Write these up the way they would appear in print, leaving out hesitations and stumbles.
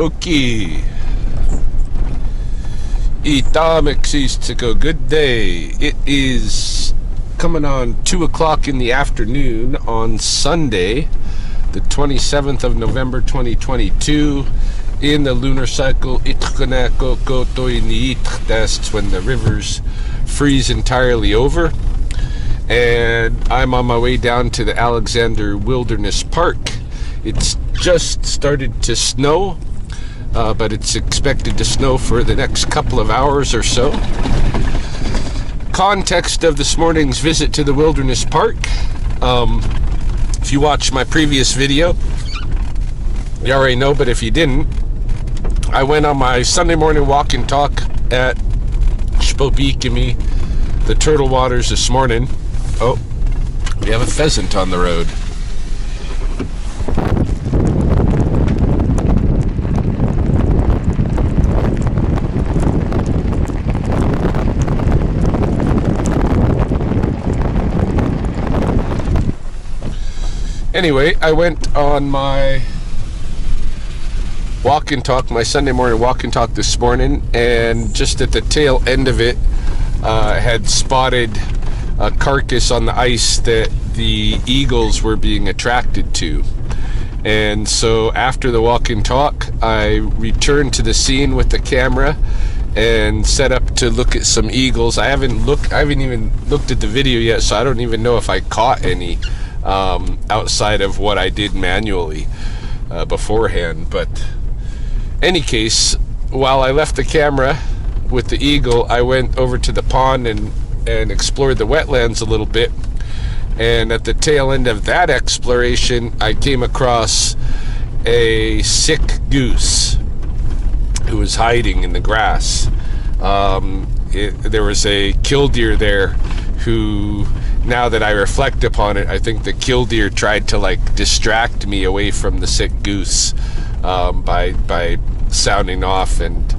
Okay. Itamexistiko, good day. It is coming on 2 o'clock in the afternoon on Sunday, the 27th of November 2022, in the lunar cycle. That's when the rivers freeze entirely over. And I'm on my way down to the Alexander Wilderness Park. It's just started to snow, but it's expected to snow for the next couple of hours or so. Context of this morning's visit to the Wilderness Park. If you watched my previous video, you already know, but if you didn't, I went on my Sunday morning walk and talk at Sspopiikimi, the Turtle Waters, this morning. Oh, we have a pheasant on the road. Anyway, I went on my walk and talk, my Sunday morning walk and talk this morning, and just at the tail end of it, had spotted a carcass on the ice that the eagles were being attracted to. And so after the walk and talk, I returned to the scene with the camera and set up to look at some eagles. I haven't even looked at the video yet, so I don't even know if I caught any outside of what I did manually beforehand. But any case, while I left the camera with the eagle, I went over to the pond and explored the wetlands a little bit. And at the tail end of that exploration, I came across a sick goose who was hiding in the grass. There was a killdeer there who, now that I reflect upon it, I think the killdeer tried to distract me away from the sick goose by sounding off and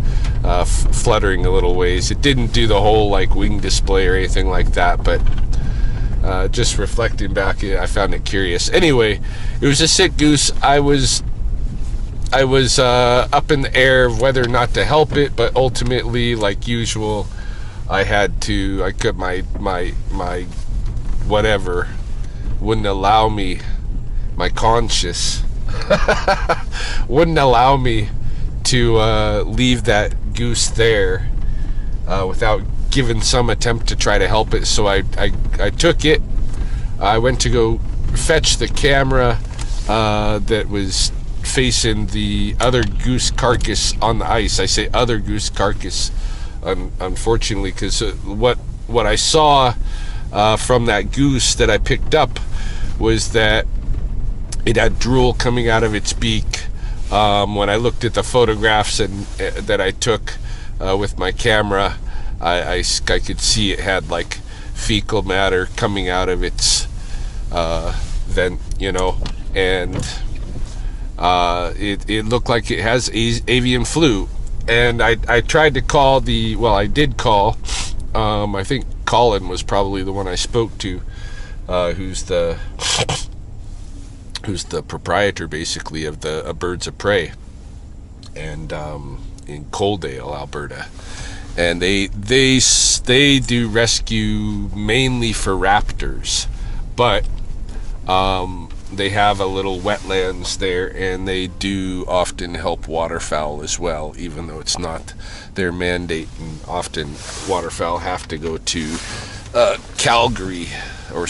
fluttering a little ways. It didn't do the whole wing display or anything like that, but just reflecting back, I found it curious. Anyway, it was a sick goose. I was up in the air of whether or not to help it, but ultimately, like usual, I could my whatever wouldn't allow me, my conscience wouldn't allow me to leave that goose there without giving some attempt to try to help it. So I took it. I went to go fetch the camera that was facing the other goose carcass on the ice. I say other goose carcass, unfortunately, because what I saw from that goose that I picked up was that it had drool coming out of its beak. When I looked at the photographs that I took with my camera, I could see it had fecal matter coming out of its vent, and it looked like it has avian flu. And I tried to call I did call. I think Colin was probably the one I spoke to, who's the proprietor, basically, of the Birds of Prey, and in Coaldale, Alberta. And they do rescue mainly for raptors, but they have a little wetlands there, and they do often help waterfowl as well, even though it's not their mandate. And often waterfowl have to go to Calgary, or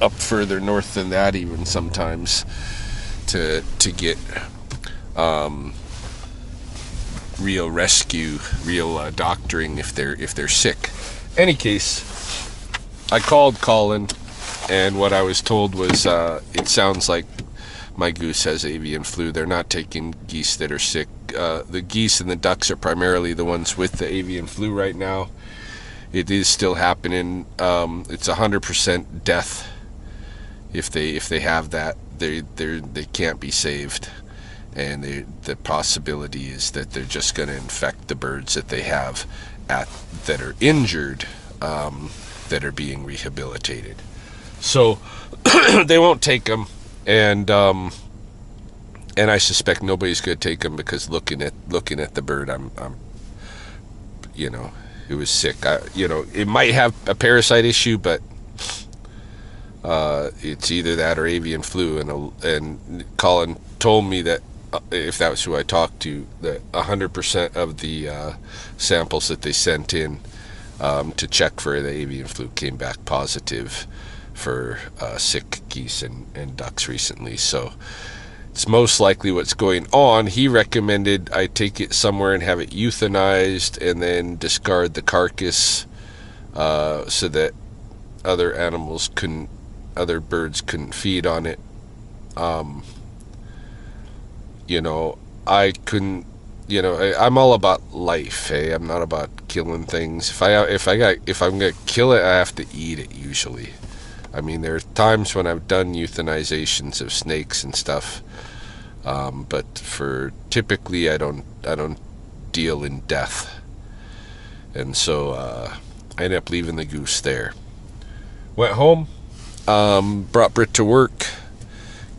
up further north than that even sometimes, to get real rescue, real doctoring if they're sick. Any case, I called Colin, and what I was told was it sounds like my goose has avian flu. They're not taking geese that are sick. The geese and the ducks are primarily the ones with the avian flu right now. It is still happening. It's 100% death if they have that. They can't be saved, and the possibility is that they're just going to infect the birds that they have that are injured, that are being rehabilitated. So they won't take them, and And I suspect nobody's going to take him because looking at the bird, I'm you know, it was sick. It might have a parasite issue, but it's either that or avian flu. And Colin told me that if that was who I talked to, that 100% of the samples that they sent in to check for the avian flu came back positive for sick geese and ducks recently. So it's most likely what's going on. He recommended I take it somewhere and have it euthanized and then discard the carcass so that other birds couldn't feed on it. I couldn't. I'm all about life. Hey, I'm not about killing things. If I'm gonna kill it, I have to eat it usually. I mean, there are times when I've done euthanizations of snakes and stuff, but for typically I don't deal in death, and so I ended up leaving the goose there. Went home, brought Britt to work,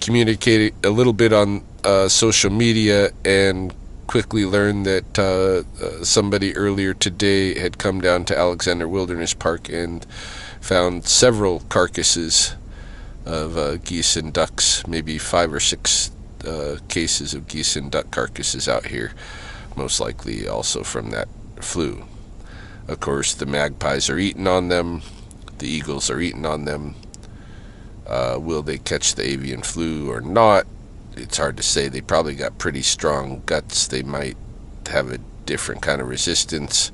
communicated a little bit on social media, and quickly learned that somebody earlier today had come down to Alexander Wilderness Park and found several carcasses of geese and ducks, maybe 5 or 6 cases of geese and duck carcasses out here, most likely also from that flu. Of course, the magpies are eating on them, the eagles are eating on them. Will they catch the avian flu or not? It's hard to say. They probably got pretty strong guts. They might have a different kind of resistance.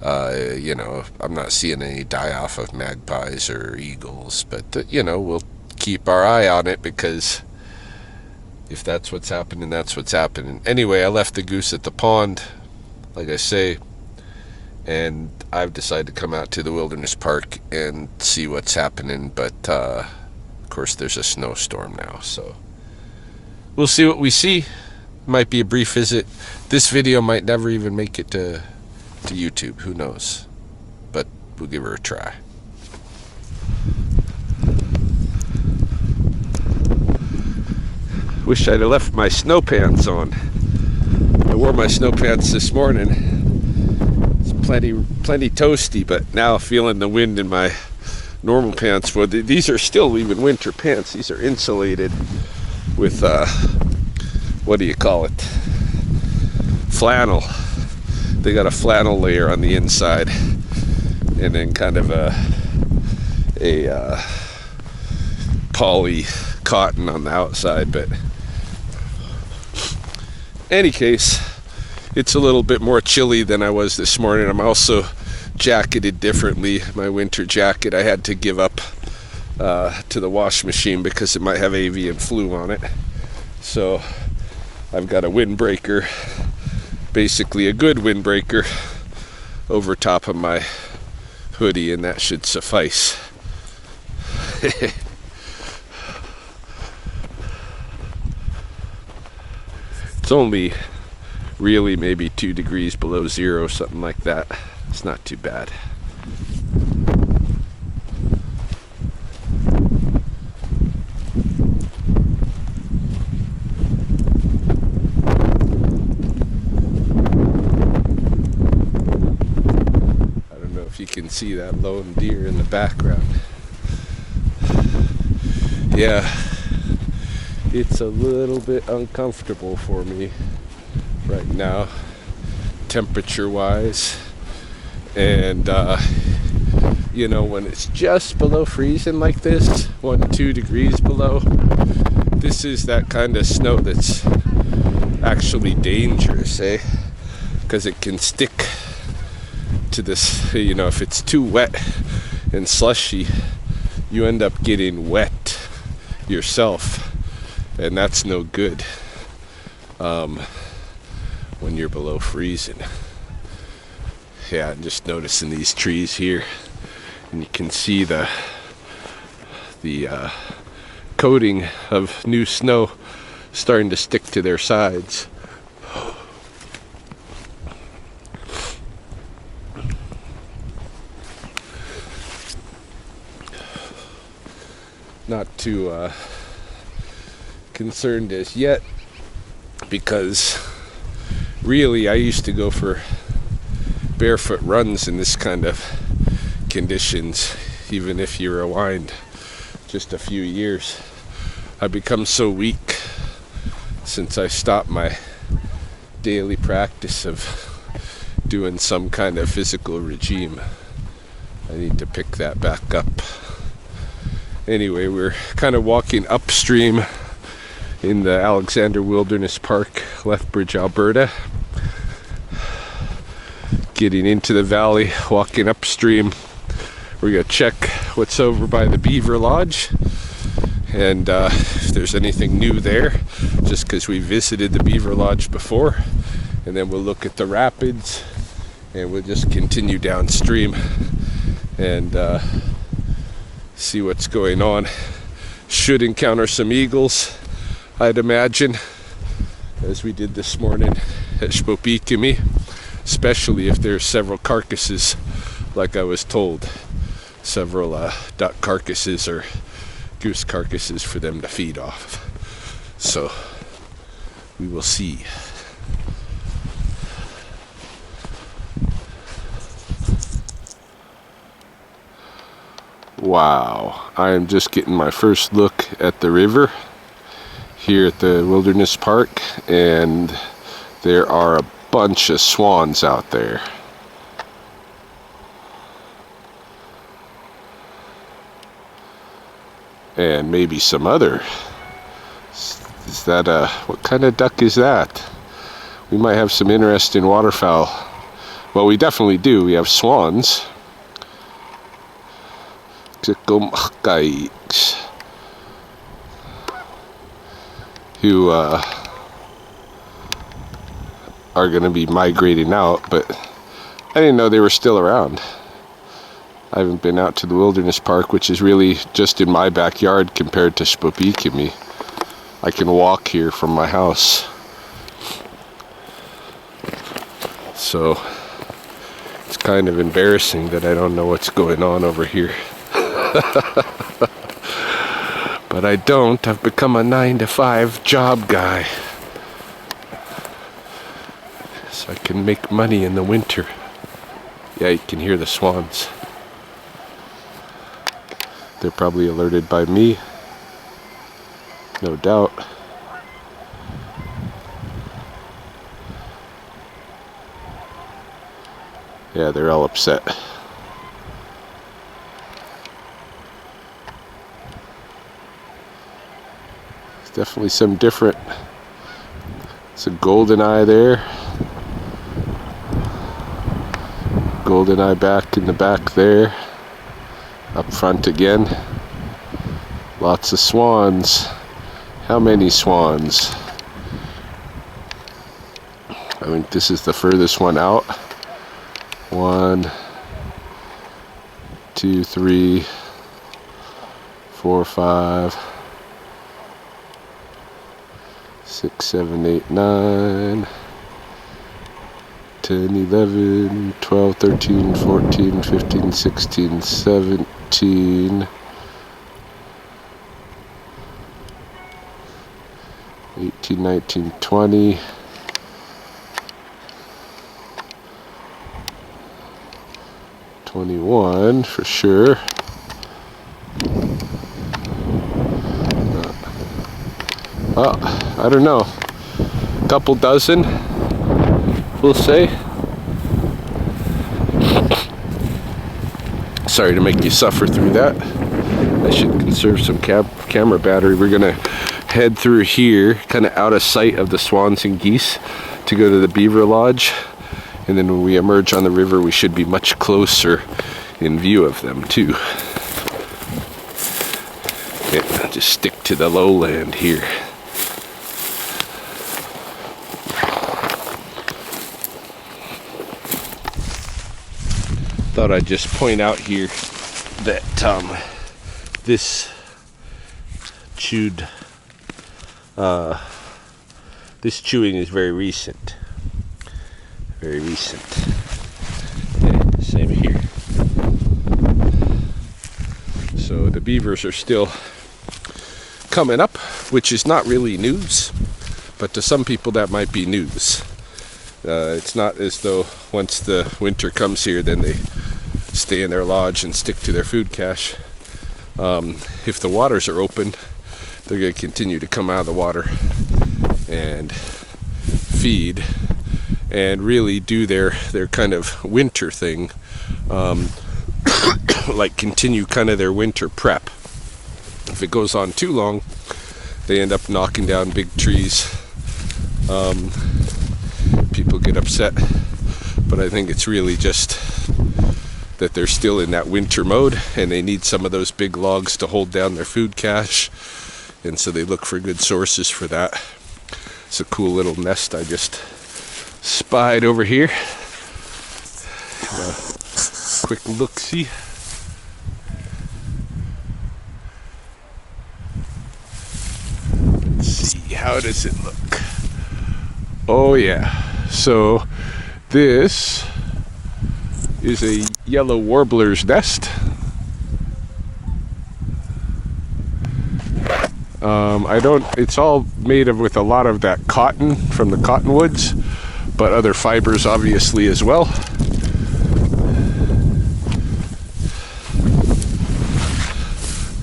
I'm not seeing any die-off of magpies or eagles, but, we'll keep our eye on it, because if that's what's happening, that's what's happening. Anyway, I left the goose at the pond, like I say, and I've decided to come out to the Wilderness Park and see what's happening, but, of course, there's a snowstorm now, so we'll see what we see. Might be a brief visit. This video might never even make it to YouTube, who knows, but we'll give her a try. Wish I'd have left my snow pants on. I wore my snow pants this morning. It's plenty toasty, but now feeling the wind in my normal pants. Well, these are still even winter pants. These are insulated with what do you call it, flannel. They got a flannel layer on the inside, and then kind of a poly cotton on the outside. But any case, it's a little bit more chilly than I was this morning. I'm also jacketed differently. My winter jacket I had to give up to the wash machine because it might have avian flu on it. So I've got a windbreaker, basically a good windbreaker, over top of my hoodie, and that should suffice. It's only really maybe 2 degrees below zero, something like that. It's not too bad. You can see that lone deer in the background. Yeah, it's a little bit uncomfortable for me right now, temperature wise, and when it's just below freezing like this, 1-2 degrees below, this is that kind of snow that's actually dangerous, because it can stick to this. If it's too wet and slushy, you end up getting wet yourself, and that's no good when you're below freezing. Yeah, I'm just noticing these trees here, and you can see the coating of new snow starting to stick to their sides. Not too concerned as yet because really I used to go for barefoot runs in this kind of conditions. Even if you rewind just a few years, I've become so weak since I stopped my daily practice of doing some kind of physical regime. I need to pick that back up. Anyway, we're kind of walking upstream in the Alexander Wilderness Park, Lethbridge, Alberta. Getting into the valley, walking upstream. We're gonna check what's over by the Beaver Lodge, and if there's anything new there, just because we visited the Beaver Lodge before. And then we'll look at the rapids, and we'll just continue downstream and see what's going on. Should encounter some eagles, I'd imagine, as we did this morning at Sspopiikimi, especially if there's several carcasses, like I was told. Several duck carcasses or goose carcasses for them to feed off. So we will see. Wow, I am just getting my first look at the river here at the Wilderness Park, and there are a bunch of swans out there. And maybe some other. Is that what kind of duck is that? We might have some interesting waterfowl. Well, we definitely do. We have swans. Who are going to be migrating out, but I didn't know they were still around. I haven't been out to the Wilderness Park, which is really just in my backyard compared to Sspopiikimi. I can walk here from my house. So it's kind of embarrassing that I don't know what's going on over here. But I don't. I've become a 9-to-5 job guy. So I can make money in the winter. Yeah, you can hear the swans. They're probably alerted by me, no doubt. Yeah, they're all upset. There's definitely some different. It's a golden eye there. Golden eye back in the back there. Up front again. Lots of swans. How many swans? I think this is the furthest one out. 1, 2, 3, 4, 5, 6, 7, 8, 9, 10, 11, 12, 13, 14, 15, 16, 17, 18, 19, 20, 21 for sure. I don't know. A couple dozen, we'll say. Sorry to make you suffer through that. I should conserve some camera battery. We're gonna head through here, kind of out of sight of the swans and geese, to go to the Beaver Lodge. And then when we emerge on the river, we should be much closer in view of them too. Yeah, I'll just stick to the lowland here. Thought I'd just point out here that this chewing is very recent. Very recent. Yeah, same here. So the beavers are still coming up, which is not really news. but to some people that might be news. It's not as though once the winter comes here, then they stay in their lodge and stick to their food cache. If the waters are open, they're going to continue to come out of the water and feed and really do their kind of winter thing, like continue kind of their winter prep. If it goes on too long, they end up knocking down big trees. People get upset, but I think it's really just that they're still in that winter mode and they need some of those big logs to hold down their food cache, and so they look for good sources for that. It's a cool little nest I just spied over here. Quick look-see. Let's see, how does it look? Oh yeah, so this is a yellow warbler's nest. It's all made with a lot of that cotton from the cottonwoods, but other fibers obviously as well.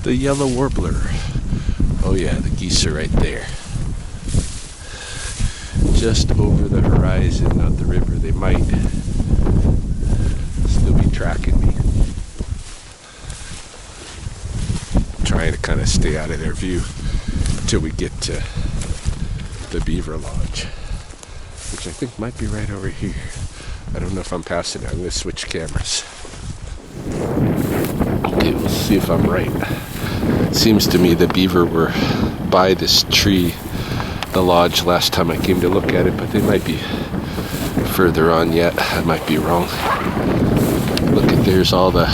The yellow warbler. Oh yeah, the geese are right there. Just over the horizon of the river. They might still be tracking me. I'm trying to kind of stay out of their view until we get to the Beaver Lodge, which I think might be right over here. I don't know if I'm passing it. I'm going to switch cameras. Okay, we'll see if I'm right. It seems to me the beaver were by this tree, the lodge, last time I came to look at it, but they might be further on yet. I might be wrong. Look at, there's all the,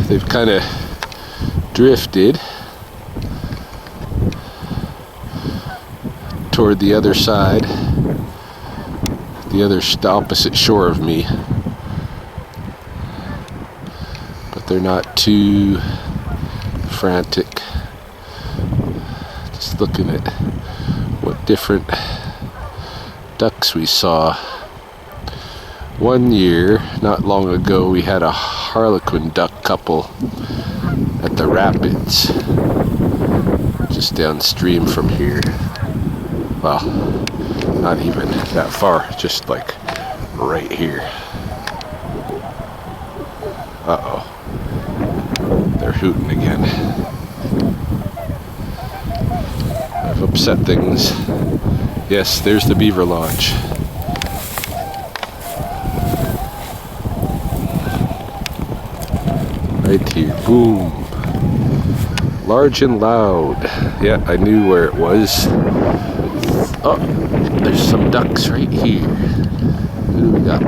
they've kind of drifted toward the other side, the opposite shore of me, but they're not too frantic. Just looking at what different ducks we saw. One year, not long ago, we had a harlequin duck couple at the rapids, just downstream from here. Well, not even that far, just like right here. Uh-oh. They're hooting again. I've upset things. Yes, there's the Beaver Lodge. Right here. Boom. Large and loud. Yeah, I knew where it was. Oh, there's some ducks right here. Who do we got?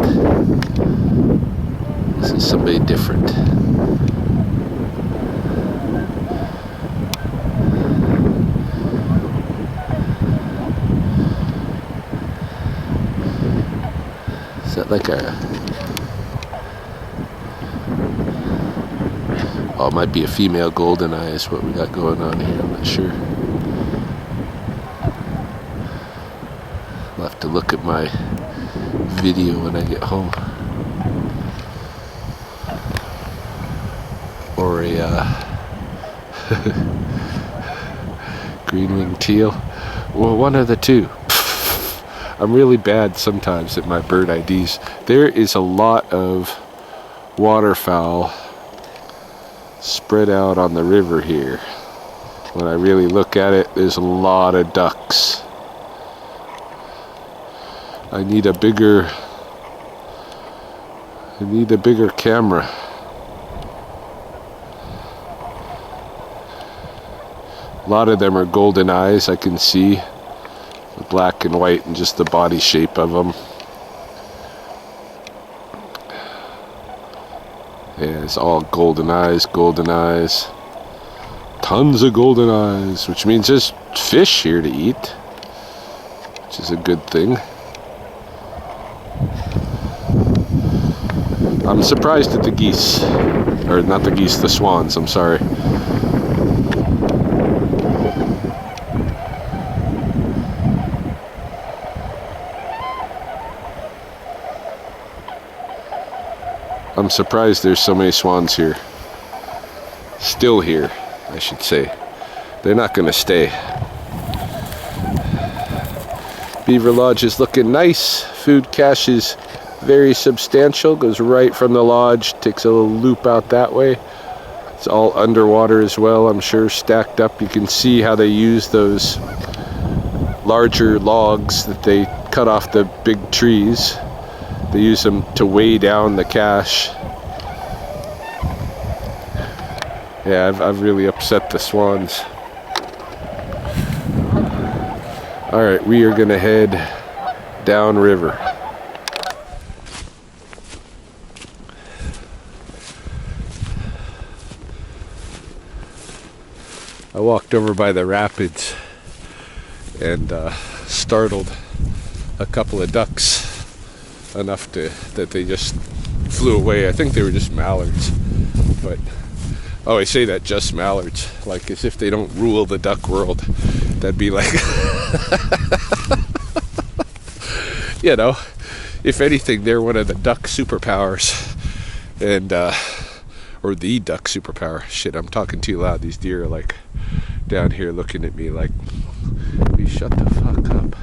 This is somebody different. Is that like a... Oh, it might be a female goldeneye is what we got going on here. I'm not sure. I'll have to look at my video when I get home. Or a green-winged teal. Well, one of the two. I'm really bad sometimes at my bird IDs. There is a lot of waterfowl spread out on the river here. When I really look at it, there's a lot of ducks. I need a bigger camera. A lot of them are golden eyes, I can see. The black and white and just the body shape of them. Yeah, it's all golden eyes, golden eyes. Tons of golden eyes, which means there's fish here to eat, which is a good thing. I'm surprised at the geese, or not the geese, the swans, I'm sorry. I'm surprised there's so many swans here. Still here, I should say. They're not gonna stay. Beaver Lodge is looking nice. Food cache is very substantial. Goes right from the lodge, takes a little loop out that way. It's all underwater as well, I'm sure, stacked up. You can see how they use those larger logs that they cut off the big trees. They use them to weigh down the cache. Yeah, I've really upset the swans. Alright, we are going to head downriver. I walked over by the rapids and startled a couple of ducks enough that they just flew away. I think they were just mallards, but oh, I say that, just mallards, like as if they don't rule the duck world. That'd be like you know, if anything, they're one of the duck superpowers, and or the duck superpower. Shit, I'm talking too loud. These deer are like down here looking at me like, will you shut the fuck up?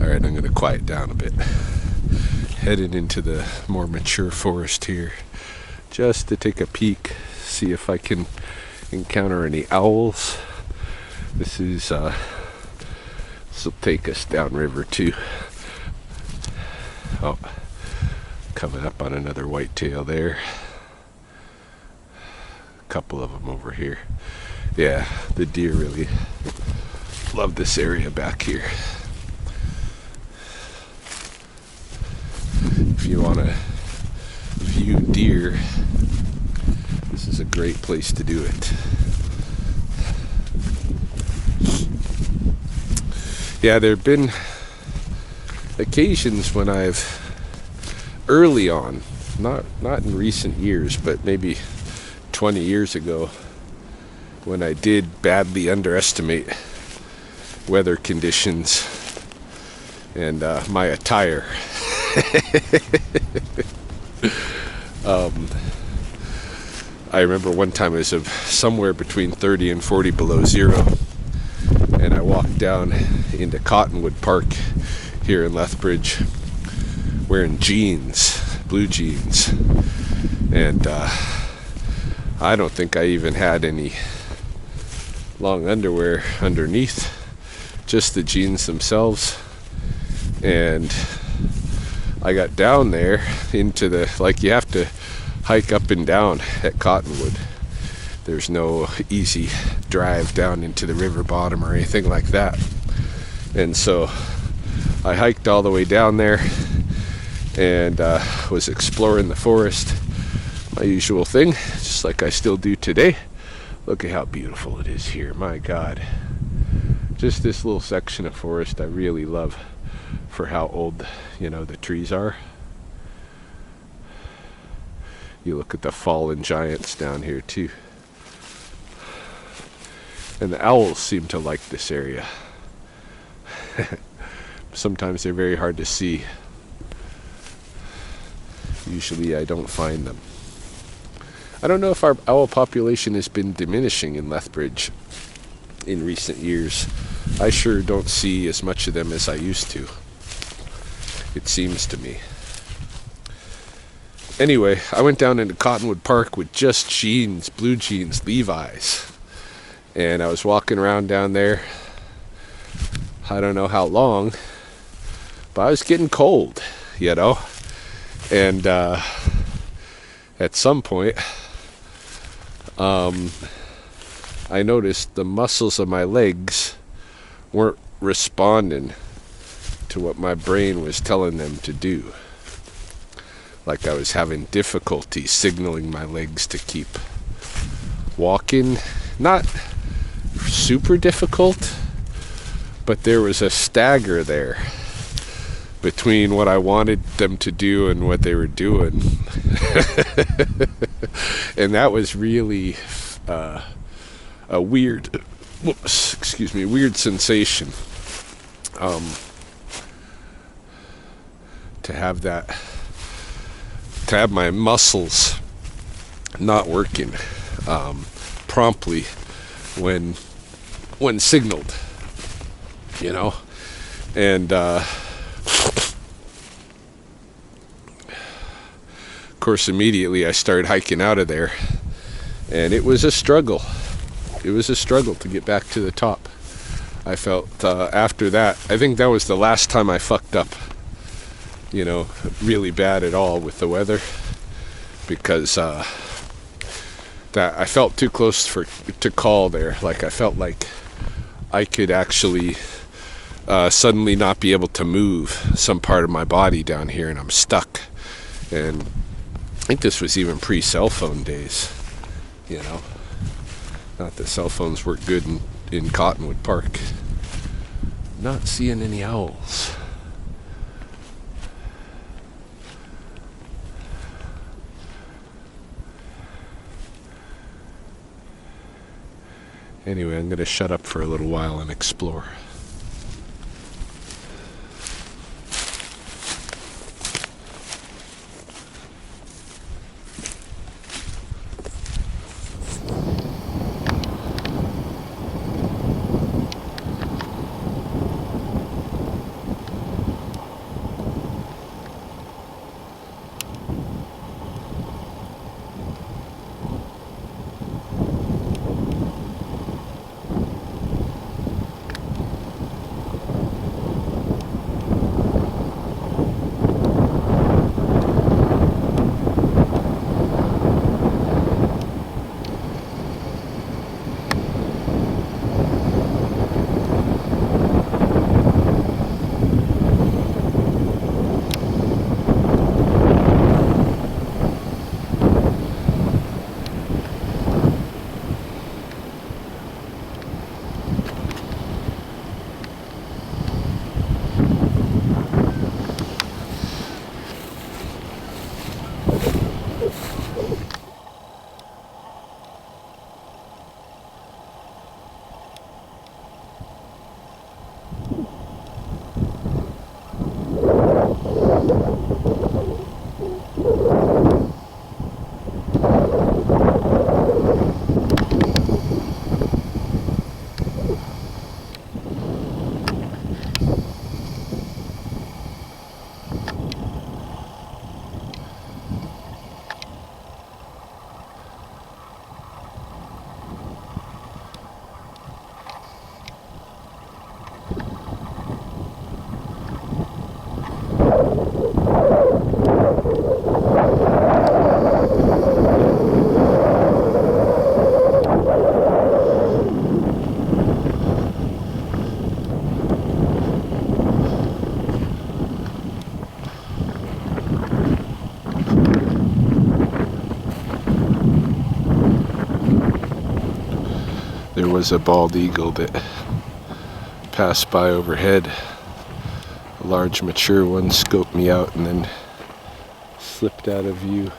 Alright, I'm gonna quiet down a bit. Headed into the more mature forest here, just to take a peek, see if I can encounter any owls. This will take us downriver too. Oh, coming up on another whitetail there. A couple of them over here. Yeah, the deer really love this area back here. If you want to view deer, this is a great place to do it. Yeah, there have been occasions when I've early on, not in recent years, but maybe 20 years ago, when I did badly underestimate weather conditions and my attire. I remember one time it was somewhere between 30 and 40 below zero, and I walked down into Cottonwood Park here in Lethbridge wearing jeans, blue jeans, and I don't think I even had any long underwear underneath, just the jeans themselves. And I got down there into the, like, you have to hike up and down at Cottonwood. There's no easy drive down into the river bottom or anything like that. And so I hiked all the way down there and was exploring the forest, my usual thing, just like I still do today. Look at how beautiful it is here, my God. Just this little section of forest I really love for how old, you know, the trees are. You look at the fallen giants down here too. And the owls seem to like this area. Sometimes they're very hard to see. Usually I don't find them. I don't know if our owl population has been diminishing in Lethbridge in recent years. I sure don't see as much of them as I used to, it seems to me. Anyway, I went down into Cottonwood Park with just jeans, blue jeans, Levi's. And I was walking around down there, I don't know how long, but I was getting cold, you know. And at some point, I noticed the muscles of my legs weren't responding to what my brain was telling them to do. Like I was having difficulty signaling my legs to keep walking. Not super difficult, but there was a stagger there between what I wanted them to do and what they were doing. And that was really a weird whoops, excuse me, weird sensation. To have that, to have my muscles not working promptly when signaled, you know. And of course, immediately I started hiking out of there, and it was a struggle. It was a struggle to get back to the top. I felt after that, I think that was the last time I fucked up, you know, really bad at all with the weather, because that I felt too close to call there. Like, I felt like I could actually suddenly not be able to move some part of my body down here, and I'm stuck. And I think this was even pre-cell phone days, you know. Not that cell phones work good in Cottonwood Park. Not seeing any owls. Anyway, I'm going to shut up for a little while and explore. There was a bald eagle that passed by overhead. A large mature one scoped me out and then slipped out of view.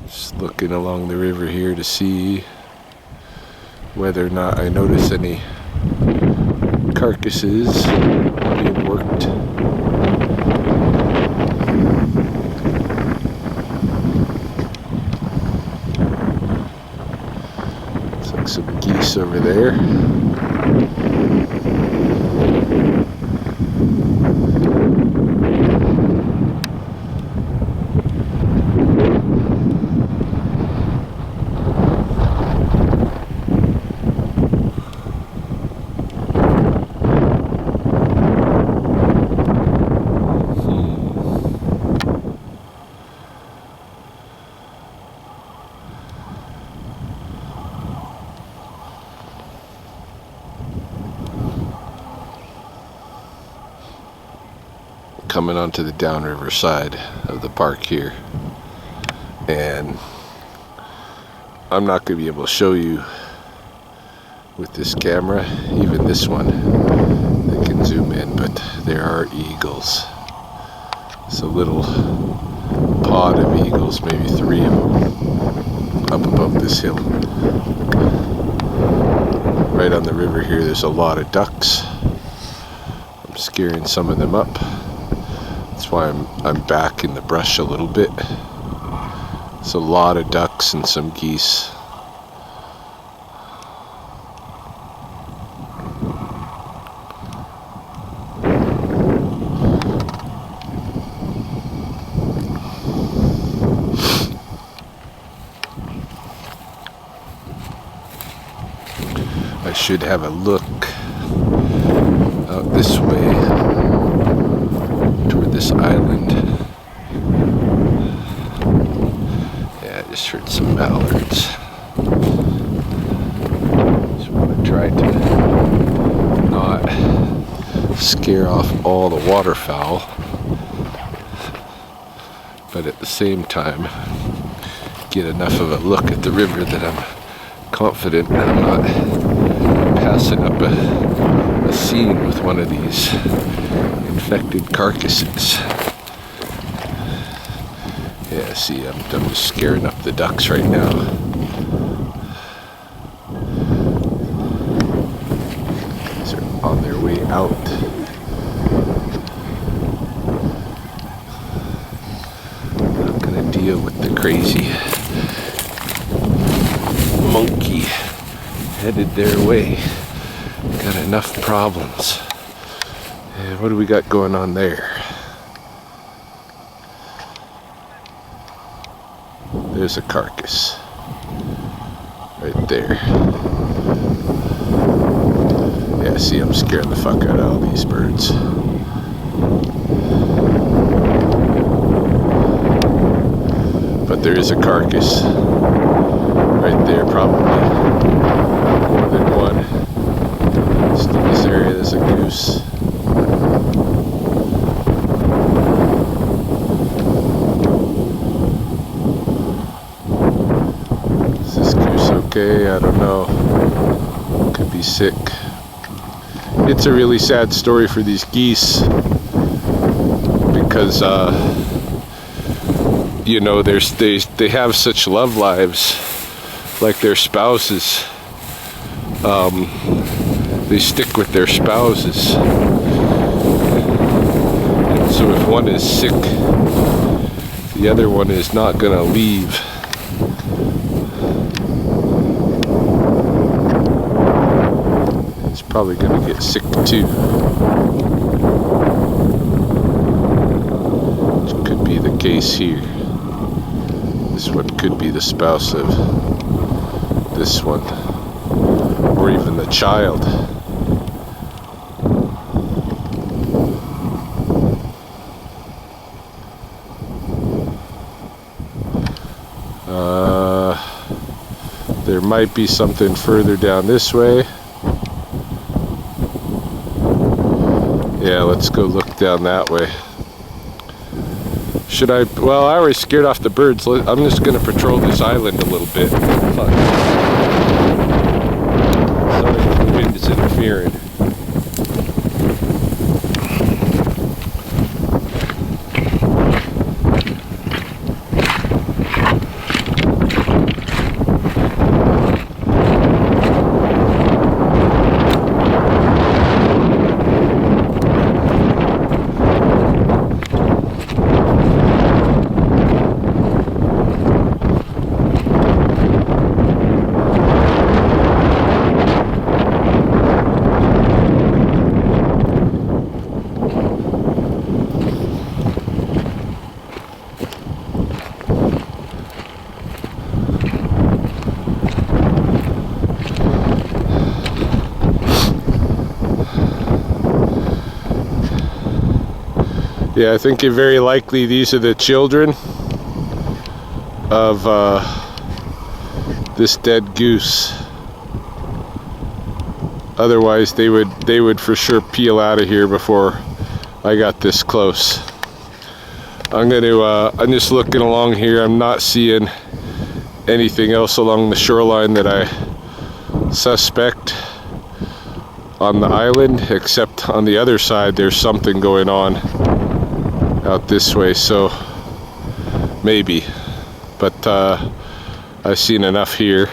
Just looking along the river here to see whether or not I notice any carcasses being worked. Looks like some geese over there. coming onto the downriver side of the park here, and I'm not going to be able to show you with this camera, even this one that can zoom in, but there are eagles. It's a little pod of eagles, maybe 3 of them, up above this hill. Right on the river here, there's a lot of ducks. I'm scaring some of them up. That's why I'm back in the brush a little bit. It's a lot of ducks and some geese. I should have a look out this way toward this island. Yeah, I just heard some mallards. Just want to try to not scare off all the waterfowl, but at the same time get enough of a look at the river that I'm confident that I'm not passing up a scene with one of these infected carcasses. Yeah, see, I'm just scaring up the ducks right now. These are on their way out. I'm not gonna deal with the crazy monkey headed their way. Got enough problems. And what do we got going on there? There's a carcass right there. Yeah, see, I'm scaring the fuck out of all these birds. But there is a carcass right there, probably more than one. Just in this area, there's a goose. Is this goose okay? I don't know. Could be sick. It's a really sad story for these geese because you know, they have such love lives, like their spouses. They stick with their spouses. And so if one is sick, the other one is not gonna leave. It's probably gonna get sick too. Which could be the case here. This one could be the spouse of this one, or even the child. There might be something further down this way. Yeah, let's go look down that way. Should I? Well, I already scared off the birds. I'm just going to patrol this island a little bit. Sorry if the wind is interfering. Yeah, I think very likely these are the children of this dead goose. Otherwise, they would for sure peel out of here before I got this close. I'm just looking along here. I'm not seeing anything else along the shoreline that I suspect on the island, except on the other side there's something going on out this way, so maybe, but I've seen enough here.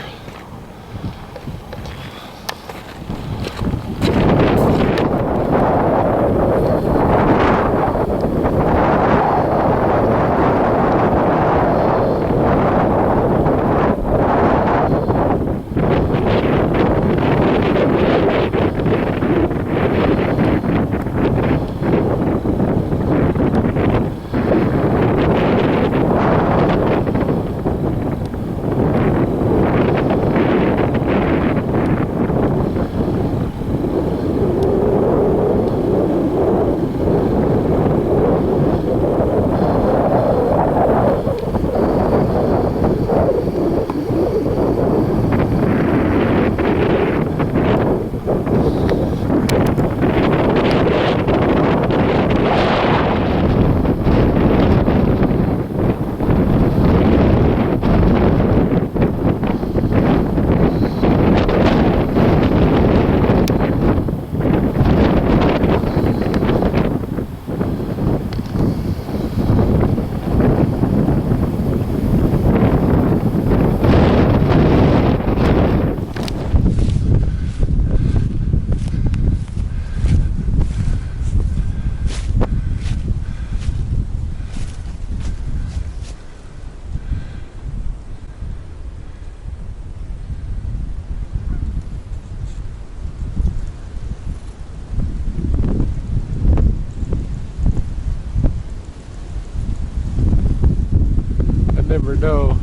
Never know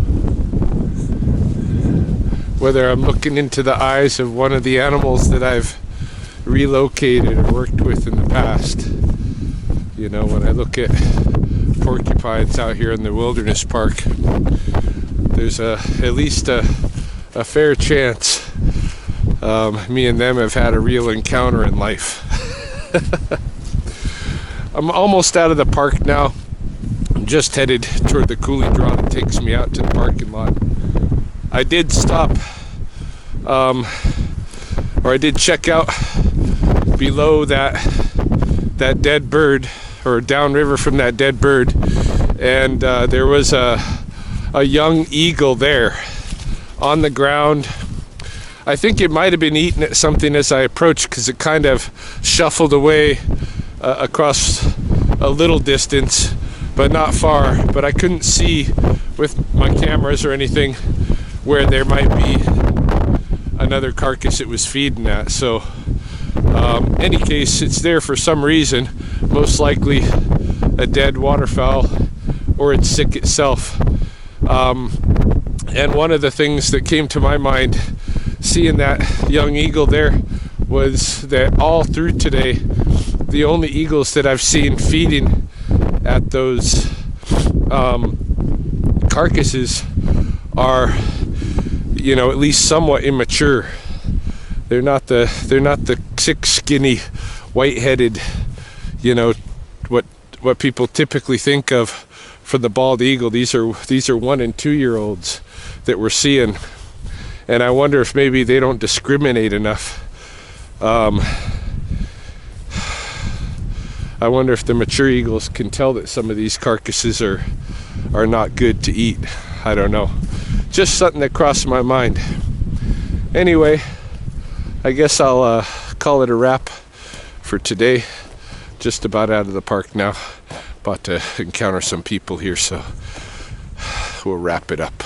whether I'm looking into the eyes of one of the animals that I've relocated or worked with in the past. You know, when I look at porcupines out here in the wilderness park, there's at least a fair chance me and them have had a real encounter in life. I'm almost out of the park now. I'm just headed toward the coulee draw that takes me out to the parking lot. I did stop, or I did check out below that dead bird, or downriver from that dead bird, and there was a young eagle there on the ground. I think it might have been eating at something as I approached, because it kind of shuffled away across a little distance, but not far. But I couldn't see with my cameras or anything where there might be another carcass it was feeding at. So any case, it's there for some reason, most likely a dead waterfowl, or it's sick itself. And one of the things that came to my mind seeing that young eagle there was that all through today, the only eagles that I've seen feeding at those carcasses are, you know, at least somewhat immature. They're not the thick, skinny, white-headed, you know, what people typically think of for the bald eagle. These are 1 and 2 year olds that we're seeing, and I wonder if maybe they don't discriminate enough. I wonder if the mature eagles can tell that some of these carcasses are not good to eat. I don't know. Just something that crossed my mind. Anyway, I guess I'll call it a wrap for today. Just about out of the park now. About to encounter some people here, so we'll wrap it up.